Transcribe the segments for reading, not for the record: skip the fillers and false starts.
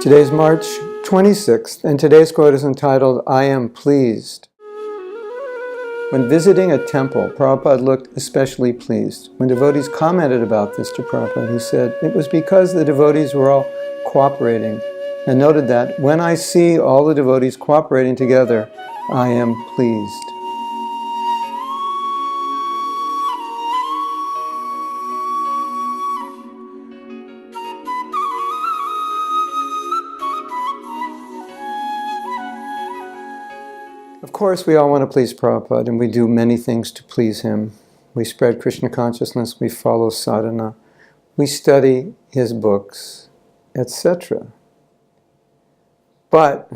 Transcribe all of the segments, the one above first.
Today's March 26th, and today's quote is entitled, "I am pleased." When visiting a temple, Prabhupada looked especially pleased. When devotees commented about this to Prabhupada, he said, it was because the devotees were all cooperating, and noted that, when I see all the devotees cooperating together, I am pleased. Of course, we all want to please Prabhupada, and we do many things to please him. We spread Krishna consciousness, we follow sadhana, we study his books, etc. But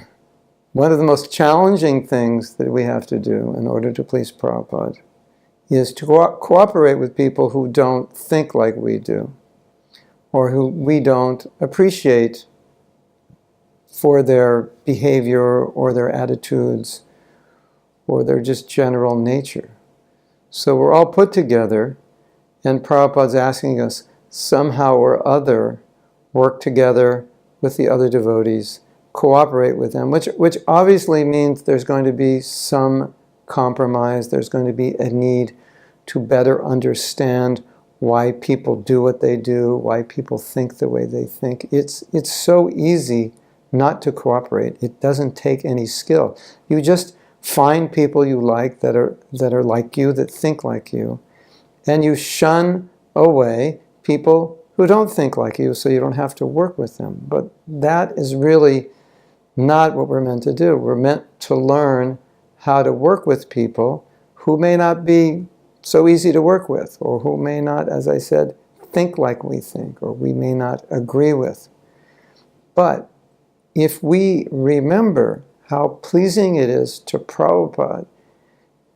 one of the most challenging things that we have to do in order to please Prabhupada is to cooperate with people who don't think like we do, or who we don't appreciate for their behavior or their attitudes, or their just general nature. So we're all put together, and Prabhupada's asking us somehow or other work together with the other devotees, cooperate with them, which obviously means there's going to be some compromise, there's going to be a need to better understand why people do what they do, why people think the way they think. It's so easy not to cooperate. It doesn't take any skill. You just find people you like that are like you, that think like you, and you shun away people who don't think like you, so you don't have to work with them. But that is really not what we're meant to do. We're meant to learn how to work with people who may not be so easy to work with, or who may not, as I said, think like we think, or we may not agree with. But if we remember how pleasing it is to Prabhupada,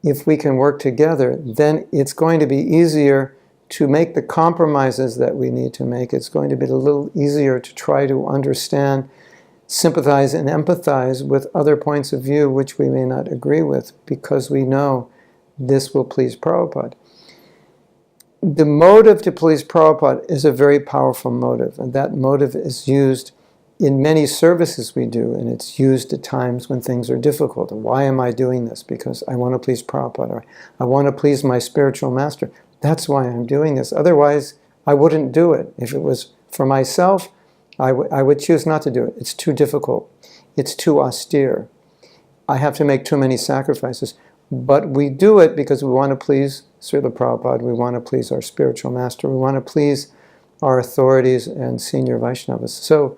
if we can work together, then it's going to be easier to make the compromises that we need to make. It's going to be a little easier to try to understand, sympathize, and empathize with other points of view which we may not agree with, because we know this will please Prabhupada. The motive to please Prabhupada is a very powerful motive, and that motive is used in many services we do, and it's used at times when things are difficult. Why am I doing this? Because I want to please Prabhupada, or I want to please my spiritual master. That's why I'm doing this. Otherwise, I wouldn't do it. If it was for myself, I would choose not to do it. It's too difficult. It's too austere. I have to make too many sacrifices. But we do it because we want to please Srila Prabhupada, we want to please our spiritual master, we want to please our authorities and senior Vaishnavas. So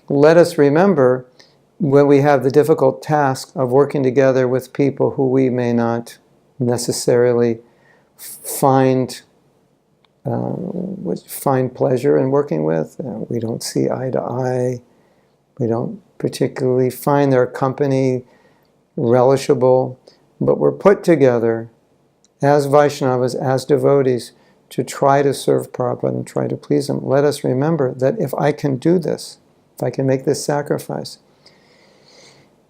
let us remember, when we have the difficult task of working together with people who we may not necessarily find pleasure in working with, we don't see eye to eye, we don't particularly find their company relishable, but we're put together as Vaishnavas, as devotees, to try to serve Prabhupada and try to please him. Let us remember that if I can do this, if I can make this sacrifice,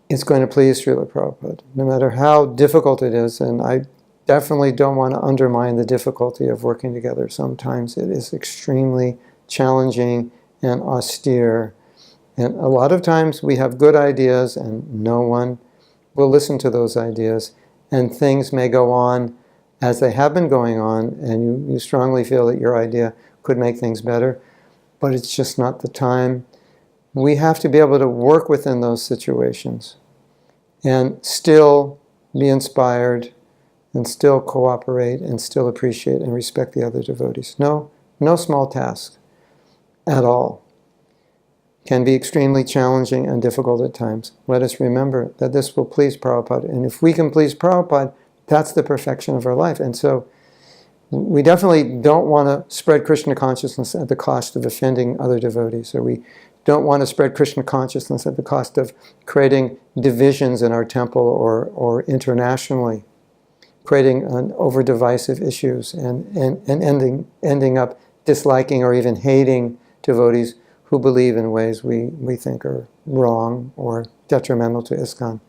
it's going to please Srila Prabhupada, no matter how difficult it is. And I definitely don't want to undermine the difficulty of working together. Sometimes it is extremely challenging and austere. And a lot of times we have good ideas and no one will listen to those ideas. And things may go on as they have been going on, and you strongly feel that your idea could make things better, but it's just not the time. We have to be able to work within those situations and still be inspired and still cooperate and still appreciate and respect the other devotees. No small task at all. Can be extremely challenging and difficult at times. Let us remember that this will please Prabhupada. And if we can please Prabhupada, that's the perfection of our life. And so we definitely don't want to spread Krishna consciousness at the cost of offending other devotees, or we don't want to spread Krishna consciousness at the cost of creating divisions in our temple or internationally, creating over divisive issues and ending up disliking or even hating devotees who believe in ways we think are wrong or detrimental to ISKCON.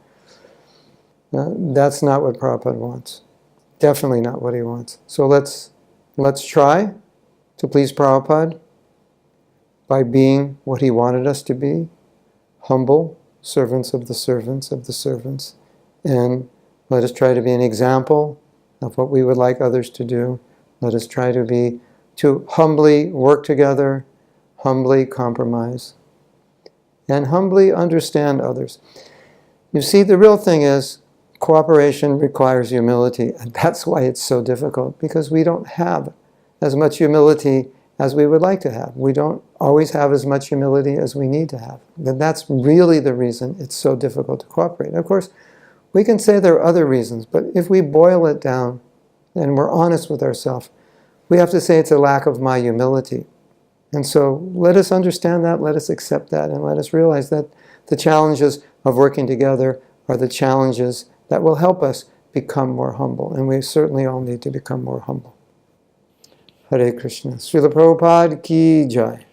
That's not what Prabhupada wants. Definitely not what he wants. So let's try to please Prabhupada by being what he wanted us to be, humble servants of the servants of the servants. And let us try to be an example of what we would like others to do. Let us try to humbly work together, humbly compromise, and humbly understand others. You see, the real thing is, cooperation requires humility, and that's why it's so difficult, because we don't have as much humility as we would like to have. We don't always have as much humility as we need to have. And that's really the reason it's so difficult to cooperate. Of course, we can say there are other reasons, but if we boil it down and we're honest with ourselves, we have to say it's a lack of my humility. And so let us understand that, let us accept that, and let us realize that the challenges of working together are the challenges that will help us become more humble. And we certainly all need to become more humble. Hare Krishna. Srila Prabhupada ki jai.